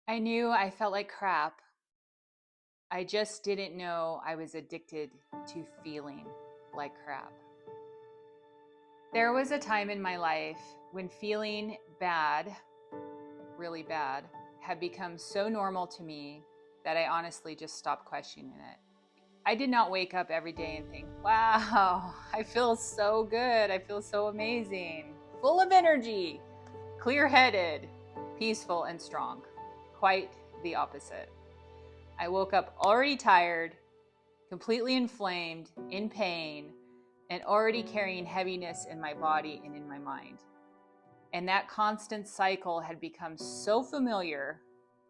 I knew I felt like crap. I just didn't know I was addicted to feeling like crap. There was a time in my life when feeling bad, really bad, had become so normal to me that I honestly just stopped questioning it. I did not wake up every day and think, wow, I feel so good. I feel so amazing, full of energy, clear headed, peaceful, and strong. Quite the opposite. I woke up already tired, completely inflamed, in pain, and already carrying heaviness in my body and in my mind. And that constant cycle had become so familiar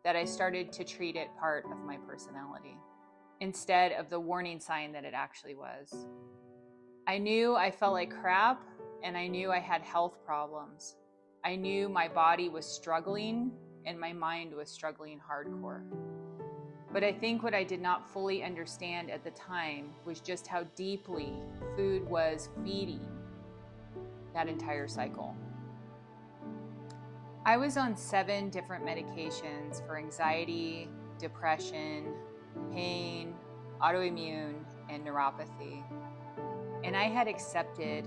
that I started to treat it part of my personality instead of the warning sign that it actually was. I knew I felt like crap, and I knew I had health problems. I knew my body was struggling and my mind was struggling hardcore. But I think what I did not fully understand at the time was just how deeply food was feeding that entire cycle. I was on 7 different medications for anxiety, depression, pain, autoimmune, and neuropathy. And I had accepted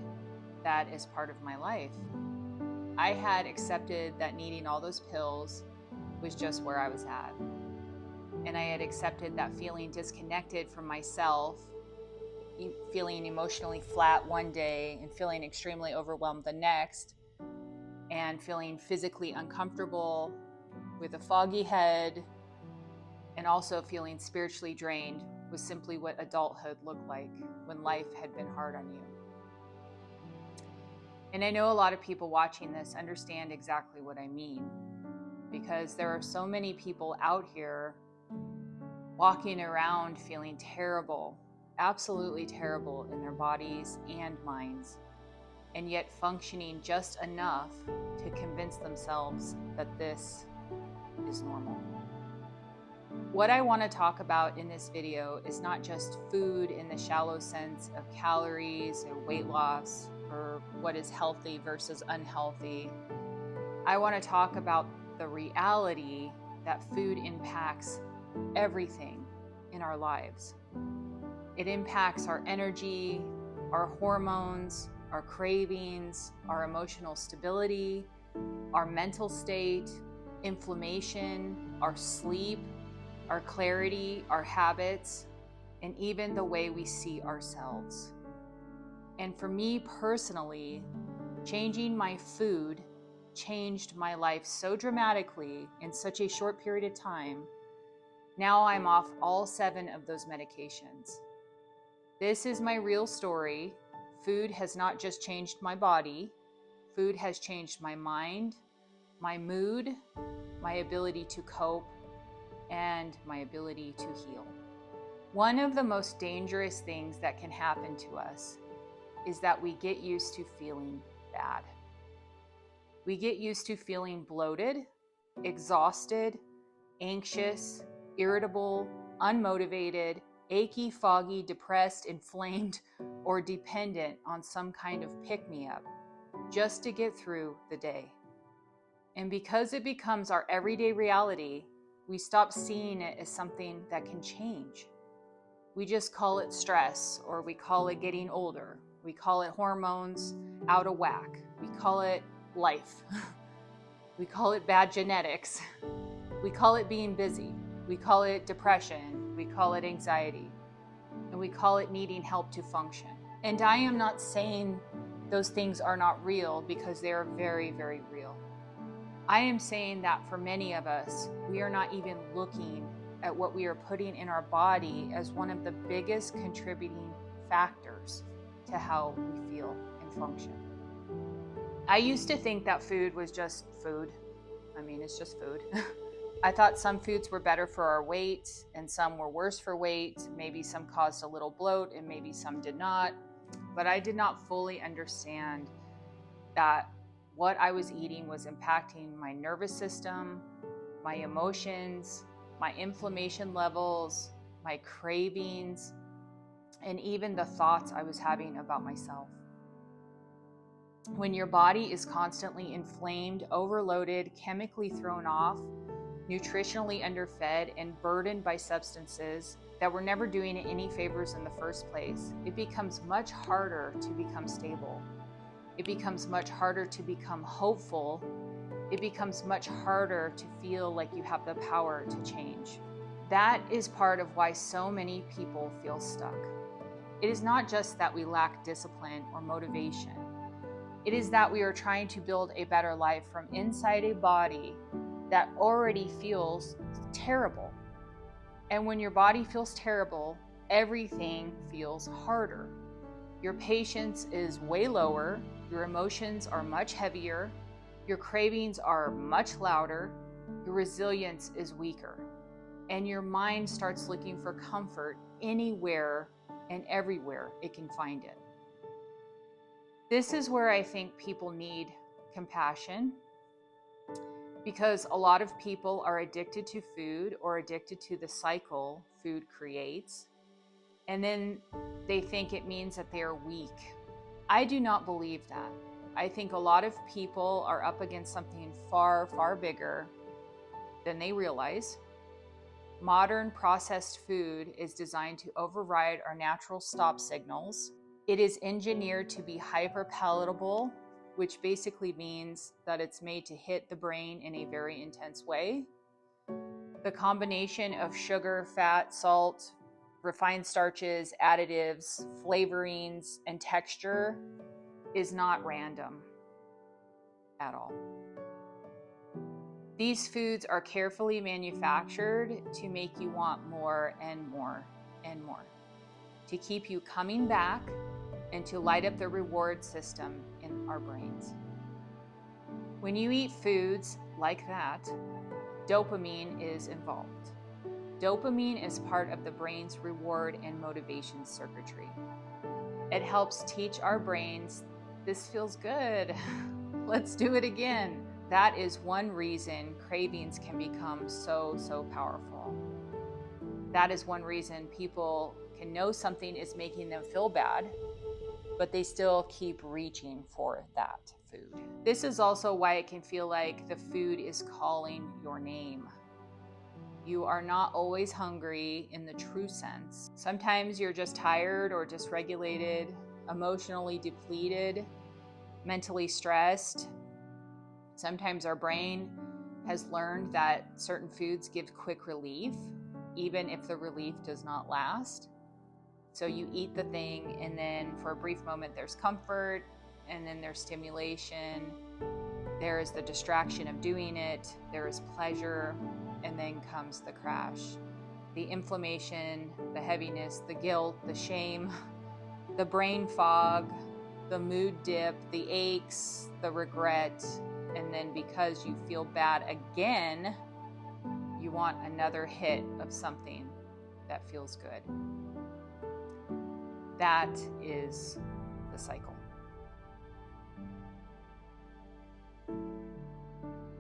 that as part of my life. I had accepted that needing all those pills was just where I was at. And I had accepted that feeling disconnected from myself, feeling emotionally flat one day and feeling extremely overwhelmed the next, and feeling physically uncomfortable with a foggy head, and also feeling spiritually drained was simply what adulthood looked like when life had been hard on you. And I know a lot of people watching this understand exactly what I mean, because there are so many people out here walking around feeling terrible, absolutely terrible in their bodies and minds, and yet functioning just enough to convince themselves that this is normal. What I want to talk about in this video is not just food in the shallow sense of calories or weight loss or what is healthy versus unhealthy. I want to talk about the reality that food impacts everything in our lives. It impacts our energy, our hormones, our cravings, our emotional stability, our mental state, inflammation, our sleep, our clarity, our habits, and even the way we see ourselves. And for me personally, changing my food changed my life so dramatically in such a short period of time. Now I'm off all 7 of those medications. This is my real story. Food has not just changed my body. Food has changed my mind, my mood, my ability to cope, and my ability to heal. One of the most dangerous things that can happen to us is that we get used to feeling bad. We get used to feeling bloated, exhausted, anxious, irritable, unmotivated, achy, foggy, depressed, inflamed, or dependent on some kind of pick-me-up just to get through the day. And because it becomes our everyday reality, we stop seeing it as something that can change. We just call it stress, or we call it getting older. We call it hormones out of whack. We call it life. We call it bad genetics. We call it being busy. We call it depression. We call it anxiety. And we call it needing help to function. And I am not saying those things are not real, because they are very, very real. I am saying that for many of us, we are not even looking at what we are putting in our body as one of the biggest contributing factors to how we feel and function. I used to think that food was just food. I mean, it's just food. I thought some foods were better for our weight and some were worse for weight. Maybe some caused a little bloat and maybe some did not. But I did not fully understand that what I was eating was impacting my nervous system, my emotions, my inflammation levels, my cravings, and even the thoughts I was having about myself. When your body is constantly inflamed, overloaded, chemically thrown off, nutritionally underfed, and burdened by substances that were never doing it any favors in the first place, it becomes much harder to become stable. It becomes much harder to become hopeful. It becomes much harder to feel like you have the power to change. That is part of why so many people feel stuck. It is not just that we lack discipline or motivation. It is that we are trying to build a better life from inside a body that already feels terrible. And when your body feels terrible, everything feels harder. Your patience is way lower, your emotions are much heavier, your cravings are much louder, your resilience is weaker, and your mind starts looking for comfort anywhere and everywhere it can find it. This is where I think people need compassion, because a lot of people are addicted to food or addicted to the cycle food creates, and then they think it means that they are weak. I do not believe that. I think a lot of people are up against something far, far bigger than they realize. Modern processed food is designed to override our natural stop signals. It is engineered to be hyper palatable, which basically means that it's made to hit the brain in a very intense way. The combination of sugar, fat, salt, refined starches, additives, flavorings, and texture is not random at all. These foods are carefully manufactured to make you want more and more and more, to keep you coming back and to light up the reward system in our brains. When you eat foods like that, dopamine is involved. Dopamine is part of the brain's reward and motivation circuitry. It helps teach our brains, this feels good, let's do it again. That is one reason cravings can become so powerful. That is one reason people can know something is making them feel bad, but they still keep reaching for that food. This is also why it can feel like the food is calling your name. You are not always hungry in the true sense. Sometimes you're just tired or dysregulated, emotionally depleted, mentally stressed. Sometimes our brain has learned that certain foods give quick relief, even if the relief does not last. So you eat the thing, and then for a brief moment there's comfort, and then there's stimulation, there is the distraction of doing it, there is pleasure, and then comes the crash. The inflammation, the heaviness, the guilt, the shame, the brain fog, the mood dip, the aches, the regret, and then because you feel bad again, you want another hit of something that feels good. That is the cycle.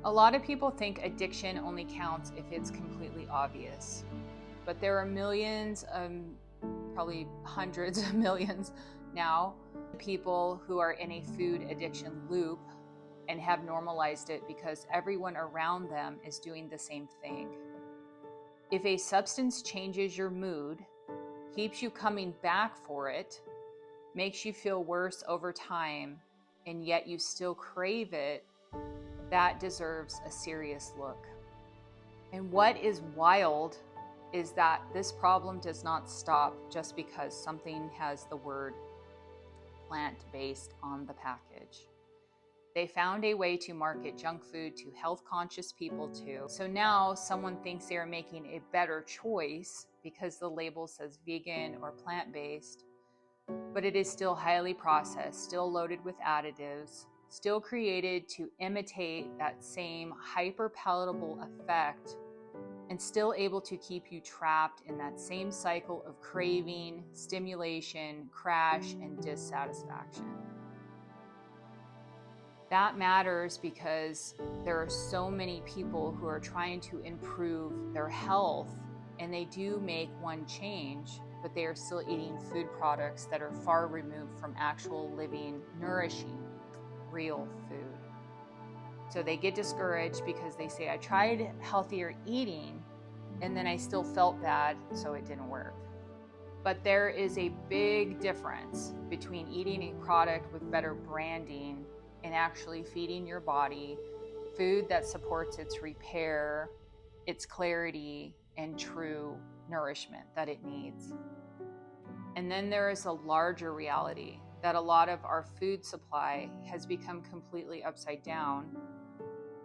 A lot of people think addiction only counts if it's completely obvious, but there are millions, probably hundreds of millions now, people who are in a food addiction loop and have normalized it because everyone around them is doing the same thing. If a substance changes your mood, keeps you coming back for it, makes you feel worse over time, and yet you still crave it, that deserves a serious look. And what is wild is that this problem does not stop just because something has the word plant-based on the package. They found a way to market junk food to health-conscious people too. So now someone thinks they are making a better choice because the label says vegan or plant-based, but it is still highly processed, still loaded with additives, still created to imitate that same hyper-palatable effect, and still able to keep you trapped in that same cycle of craving, stimulation, crash, and dissatisfaction. That matters because there are so many people who are trying to improve their health, and they do make one change, but they are still eating food products that are far removed from actual living, nourishing, real food. So they get discouraged because they say, I tried healthier eating and then I still felt bad, so it didn't work. But there is a big difference between eating a product with better branding and actually feeding your body food that supports its repair, its clarity, and true nourishment that it needs. And then there is a larger reality that a lot of our food supply has become completely upside down.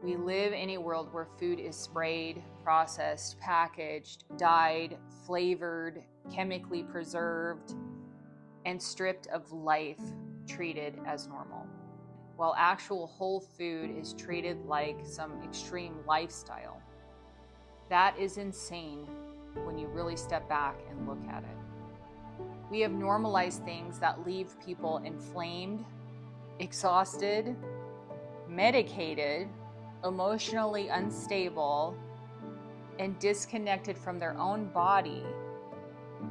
We live in a world where food is sprayed, processed, packaged, dyed, flavored, chemically preserved, and stripped of life, treated as normal, while actual whole food is treated like some extreme lifestyle. That is insane when you really step back and look at it. We have normalized things that leave people inflamed, exhausted, medicated, emotionally unstable, and disconnected from their own body.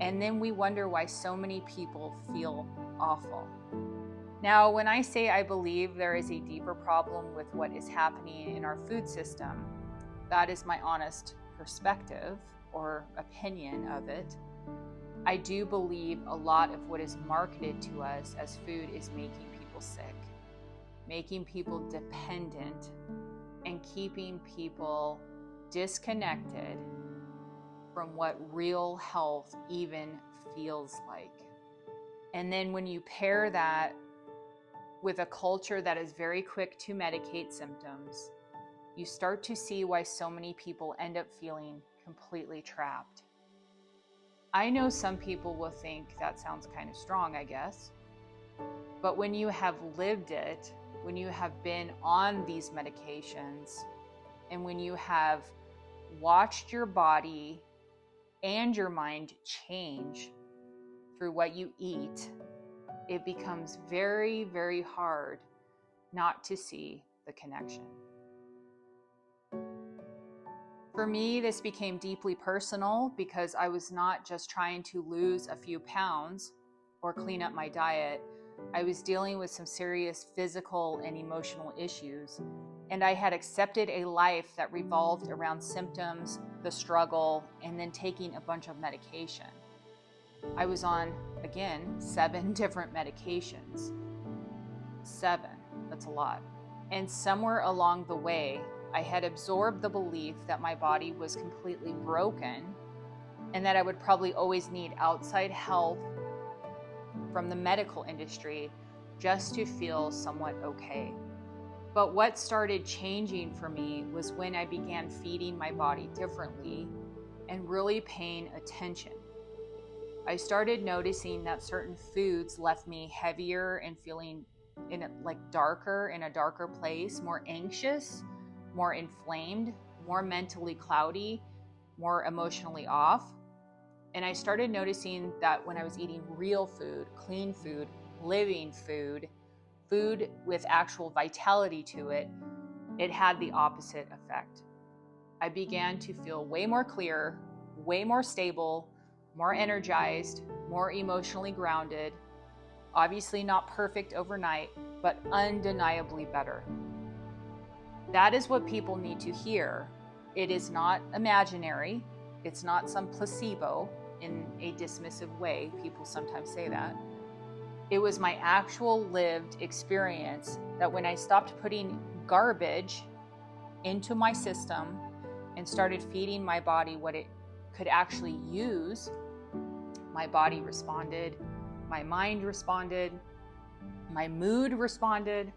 And then we wonder why so many people feel awful. Now, when I say I believe there is a deeper problem with what is happening in our food system, that is my honest perspective or opinion of it. I do believe a lot of what is marketed to us as food is making people sick, making people dependent, and keeping people disconnected from what real health even feels like. And then when you pair that with a culture that is very quick to medicate symptoms, you start to see why so many people end up feeling completely trapped. I know some people will think that sounds kind of strong, I guess, but when you have lived it, when you have been on these medications, and when you have watched your body and your mind change through what you eat, it becomes very, very hard not to see the connection. For me, this became deeply personal because I was not just trying to lose a few pounds or clean up my diet. I was dealing with some serious physical and emotional issues, and I had accepted a life that revolved around symptoms, the struggle, and then taking a bunch of medication. I was on, again, 7 different medications. 7, that's a lot. And somewhere along the way, I had absorbed the belief that my body was completely broken and that I would probably always need outside help from the medical industry just to feel somewhat okay. But what started changing for me was when I began feeding my body differently and really paying attention. I started noticing that certain foods left me heavier and feeling in a darker place, more anxious, more inflamed, more mentally cloudy, more emotionally off. And I started noticing that when I was eating real food, clean food, living food, food with actual vitality to it, it had the opposite effect. I began to feel way more clear, way more stable, more energized, more emotionally grounded. Obviously not perfect overnight, but undeniably better. That is what people need to hear. It is not imaginary. It's not some placebo in a dismissive way. People sometimes say that. It was my actual lived experience that when I stopped putting garbage into my system and started feeding my body what it could actually use, my body responded, my mind responded, my mood responded,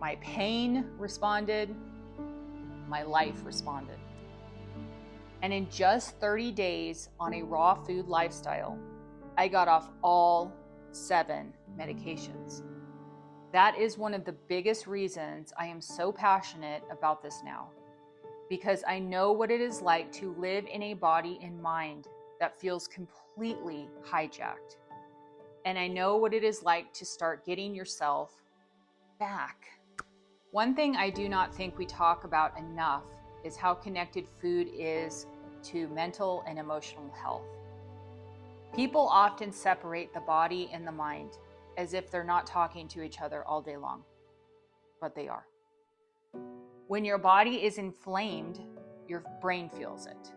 my pain responded, my life responded. And in just 30 days on a raw food lifestyle, I got off all 7 medications. That is one of the biggest reasons I am so passionate about this now, because I know what it is like to live in a body and mind that feels completely hijacked. And I know what it is like to start getting yourself back. One thing I do not think we talk about enough is how connected food is to mental and emotional health. People often separate the body and the mind as if they're not talking to each other all day long, but they are. When your body is inflamed, your brain feels it.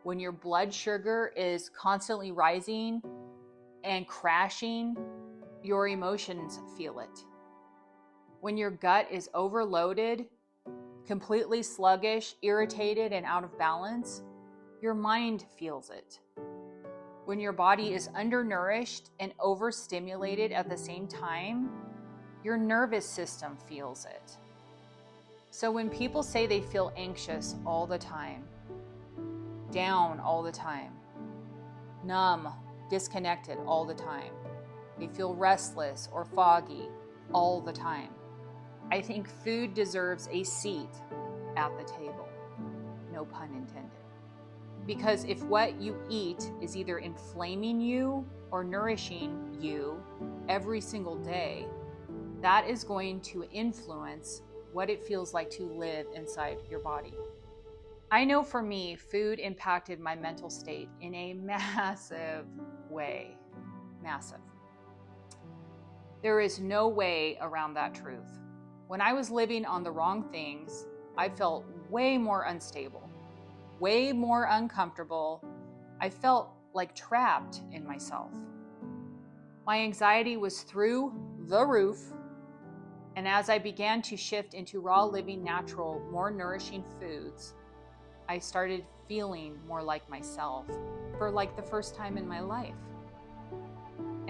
When your blood sugar is constantly rising and crashing, your emotions feel it. When your gut is overloaded, completely sluggish, irritated, and out of balance, your mind feels it. When your body is undernourished and overstimulated at the same time, your nervous system feels it. So when people say they feel anxious all the time, down all the time, numb, disconnected all the time, they feel restless or foggy all the time, I think food deserves a seat at the table. No pun intended. Because if what you eat is either inflaming you or nourishing you every single day, that is going to influence what it feels like to live inside your body. I know for me, food impacted my mental state in a massive way. Massive. There is no way around that truth. When I was living on the wrong things, I felt way more unstable, way more uncomfortable. I felt like trapped in myself. My anxiety was through the roof. And as I began to shift into raw, living, natural, more nourishing foods, I started feeling more like myself for like the first time in my life.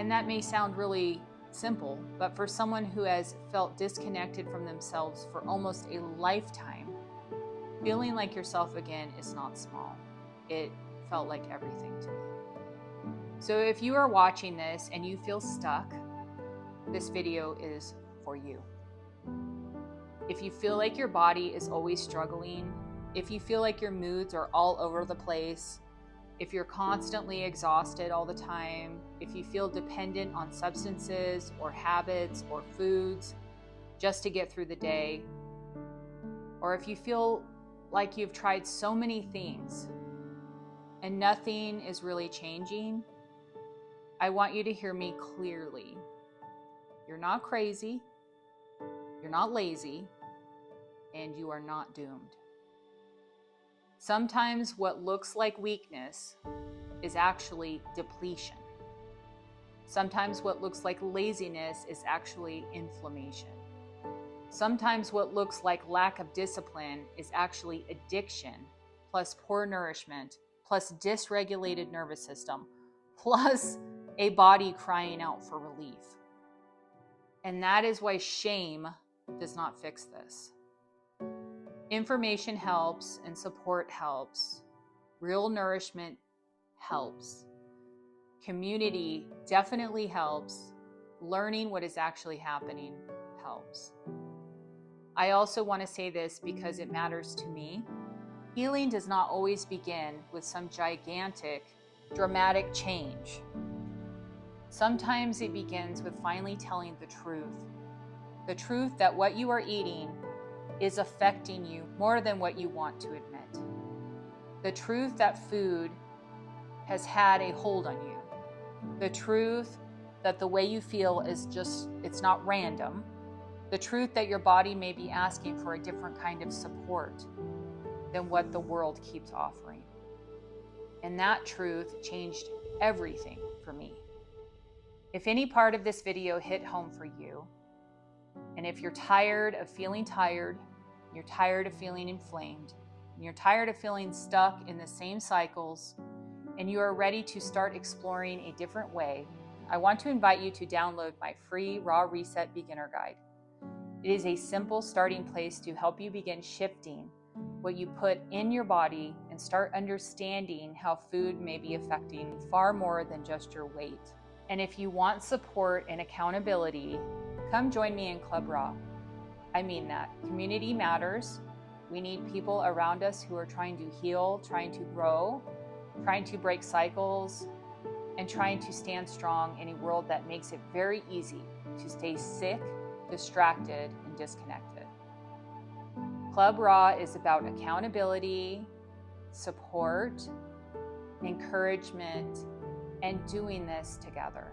And that may sound really simple, but for someone who has felt disconnected from themselves for almost a lifetime, feeling like yourself again is not small. It felt like everything to me. So if you are watching this and you feel stuck, this video is for you. If you feel like your body is always struggling, if you feel like your moods are all over the place, if you're constantly exhausted all the time, if you feel dependent on substances or habits or foods just to get through the day, or if you feel like you've tried so many things and nothing is really changing, I want you to hear me clearly. You're not crazy, you're not lazy, and you are not doomed. Sometimes what looks like weakness is actually depletion. Sometimes what looks like laziness is actually inflammation. Sometimes what looks like lack of discipline is actually addiction, plus poor nourishment, plus dysregulated nervous system, plus a body crying out for relief. And that is why shame does not fix this. Information helps and support helps. Real nourishment helps. Community definitely helps. Learning what is actually happening helps. I also want to say this because it matters to me. Healing does not always begin with some gigantic, dramatic change. Sometimes it begins with finally telling the truth. The truth that what you are eating is affecting you more than what you want to admit. The truth that food has had a hold on you. The truth that the way you feel is just, it's not random. The truth that your body may be asking for a different kind of support than what the world keeps offering. And that truth changed everything for me. If any part of this video hit home for you, and if you're tired of feeling tired, you're tired of feeling inflamed, and you're tired of feeling stuck in the same cycles, and you are ready to start exploring a different way, I want to invite you to download my free Raw Reset Beginner Guide. It is a simple starting place to help you begin shifting what you put in your body and start understanding how food may be affecting far more than just your weight. And if you want support and accountability, come join me in Club Raw. I mean that. Community matters. We need people around us who are trying to heal, trying to grow, trying to break cycles, and trying to stand strong in a world that makes it very easy to stay sick, distracted, and disconnected. Club Raw is about accountability, support, encouragement, and doing this together.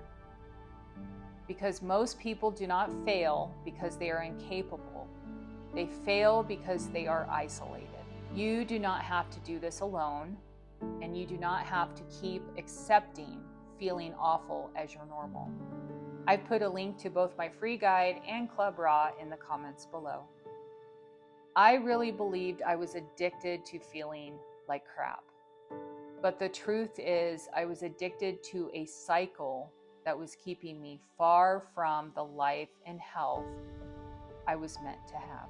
Because most people do not fail because they are incapable. They fail because they are isolated. You do not have to do this alone, and you do not have to keep accepting feeling awful as your normal. I've put a link to both my free guide and Club Raw in the comments below. I really believed I was addicted to feeling like crap. But the truth is, I was addicted to a cycle that was keeping me far from the life and health I was meant to have.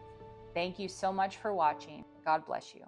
Thank you so much for watching. God bless you.